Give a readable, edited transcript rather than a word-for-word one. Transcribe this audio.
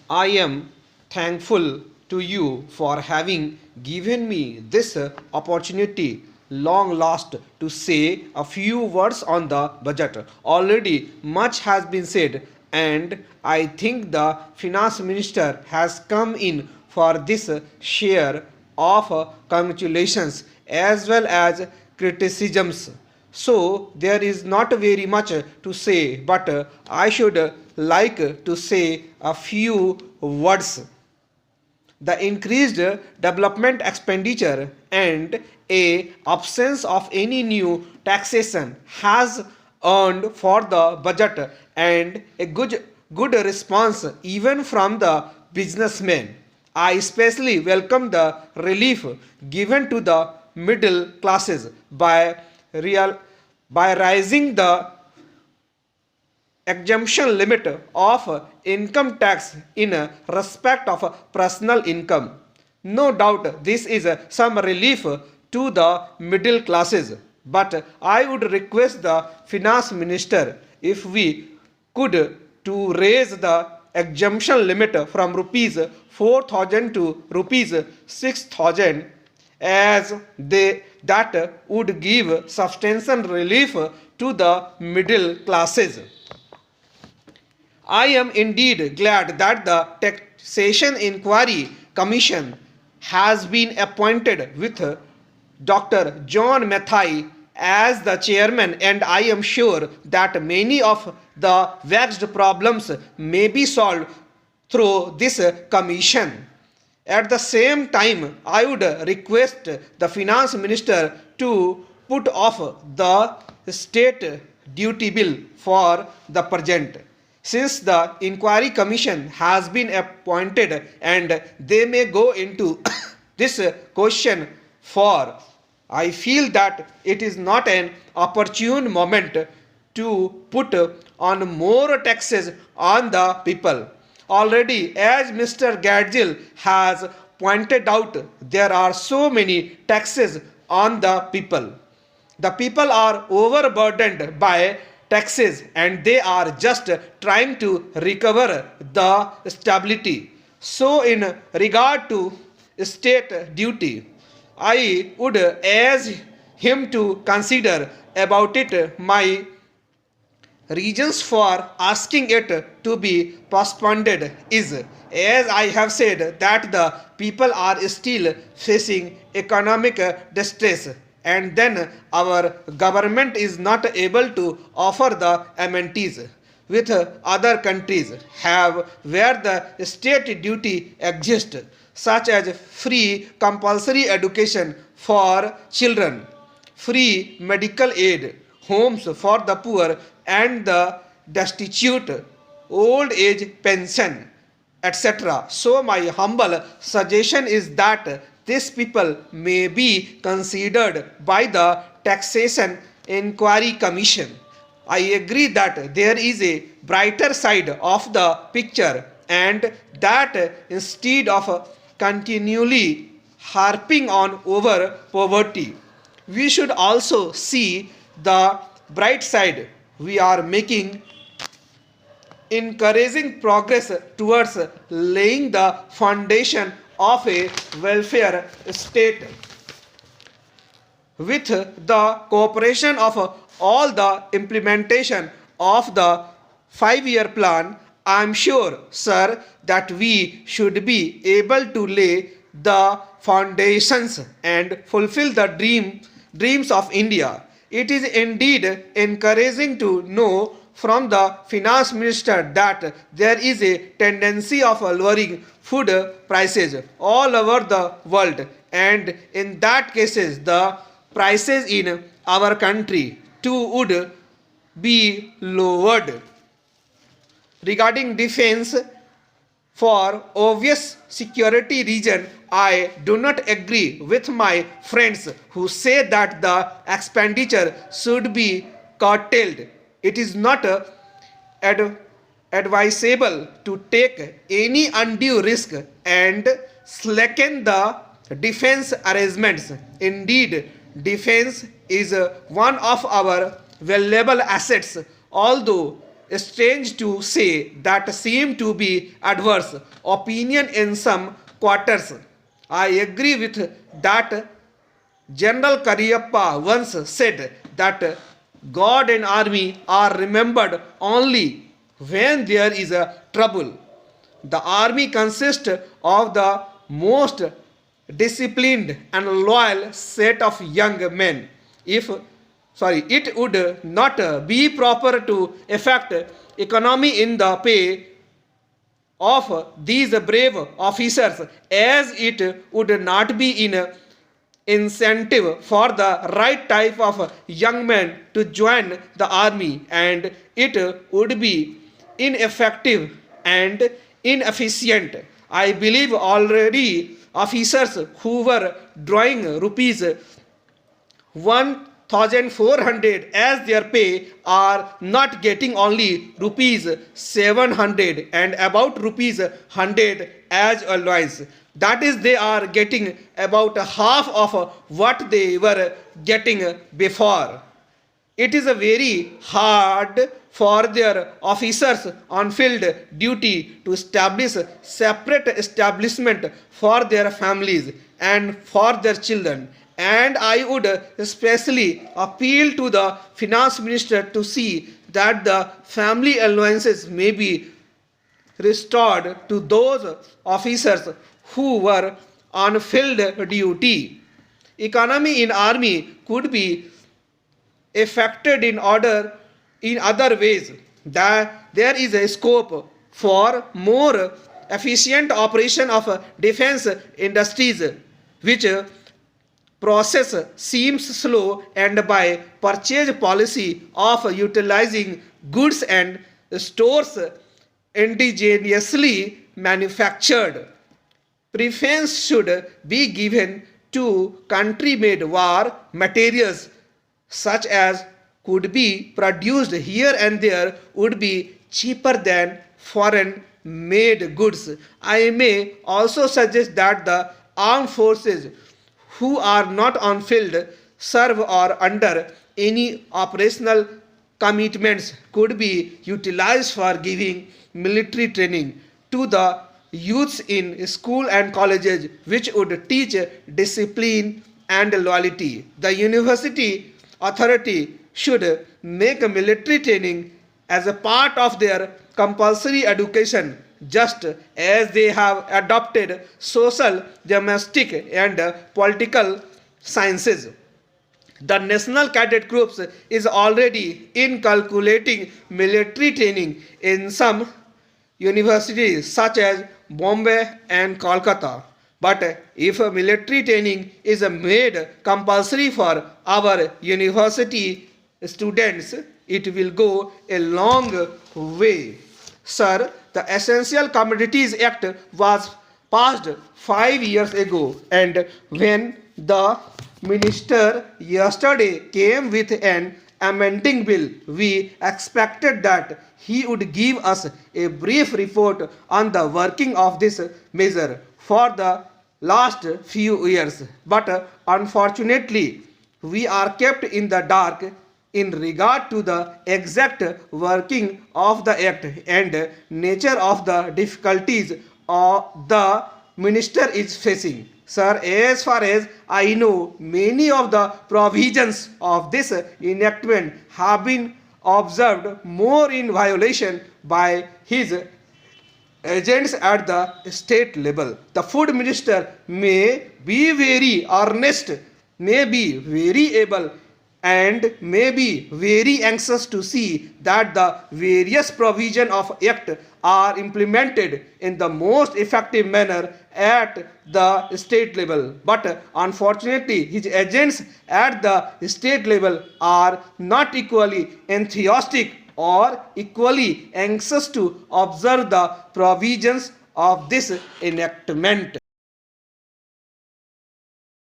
I am thankful to you for having given me this opportunity long last to say a few words on the budget. Already much has been said and I think the finance minister has come in for this share of congratulations as well as criticisms. So there is not very much to say, but I should like to say a few words. The increased development expenditure and a absence of any new taxation has earned for the budget and a good response even from the businessmen. I especially welcome the relief given to the middle classes real by raising the exemption limit of income tax in respect of personal income. No doubt this is some relief to the middle classes, but I would request the finance minister if we could to raise the exemption limit from rupees 4,000 to rupees 6,000 as that would give substantial relief to the middle classes. I am indeed glad that the Taxation Inquiry Commission has been appointed with Dr. John Mathai as the chairman, and I am sure that many of the vexed problems may be solved through this commission. At the same time, I would request the finance minister to put off the state duty bill for the present. Since the inquiry commission has been appointed and they may go into this question for, I feel that it is not an opportune moment to put on more taxes on the people. Already, as Mr. Gadgil has pointed out, there are so many taxes on the people. The people are overburdened by taxes and they are just trying to recover the stability. So, in regard to state duty, I would ask him to consider about it. My reasons for asking it to be postponed is, as I have said, that the people are still facing economic distress and then our government is not able to offer the amenities with other countries have where the state duty exists, such as free compulsory education for children, free medical aid, homes for the poor and the destitute, old age pension, etc. So my humble suggestion is that these people may be considered by the Taxation Inquiry Commission. I agree that there is a brighter side of the picture and that instead of continually harping on over poverty, we should also see the bright side. We are making encouraging progress towards laying the foundation of a welfare state. With the cooperation of all the implementation of the 5-year plan, I am sure, sir, that we should be able to lay the foundations and fulfill the dreams of India. It is indeed encouraging to know from the finance minister that there is a tendency of lowering food prices all over the world, and in that cases the prices in our country too would be lowered. Regarding defense, for obvious security reason, I do not agree with my friends who say that the expenditure should be curtailed. It is not advisable to take any undue risk and slacken the defense arrangements. Indeed, defense is one of our valuable assets, although strange to say, that seem to be adverse opinion in some quarters. I agree with that. General Kariyappa once said that God and army are remembered only when there is a trouble. The army consists of the most disciplined and loyal set of young men. It would not be proper to effect economy in the pay of these brave officers, as it would not be in incentive for the right type of young men to join the army, and it would be ineffective and inefficient. I believe already officers who were drawing rupees 1,400 as their pay are not getting only rupees 700 and about rupees 100 as allowance. That is, they are getting about half of what they were getting before. It is very hard for their officers on field duty to establish separate establishment for their families and for their children. And I would especially appeal to the finance minister to see that the family allowances may be restored to those officers who were on field duty. Economy in army could be affected in other ways. That there is a scope for more efficient operation of defense industries, which process seems slow, and by purchase policy of utilizing goods and stores indigenously manufactured. Preference should be given to country-made war materials, such as could be produced here and there, would be cheaper than foreign made goods. I may also suggest that the armed forces who are not on field serve or under any operational commitments could be utilized for giving military training to the youths in school and colleges, which would teach discipline and loyalty. The university authority should make military training as a part of their compulsory education, just as they have adopted social, domestic, and political sciences. The National Cadet Corps is already inculcating military training in some universities such as Bombay and Kolkata. But if military training is made compulsory for our university students, it will go a long way. Sir, the Essential Commodities Act was passed 5 years ago, and when the minister yesterday came with an amending bill, we expected that he would give us a brief report on the working of this measure for the last few years. But unfortunately, we are kept in the dark in regard to the exact working of the act and nature of the difficulties the minister is facing. Sir, as far as I know, many of the provisions of this enactment have been observed more in violation by his agents at the state level. The food minister may be very earnest, may be very able, and may be very anxious to see that the various provisions of act are implemented in the most effective manner at the state level. But unfortunately, his agents at the state level are not equally enthusiastic or equally anxious to observe the provisions of this enactment.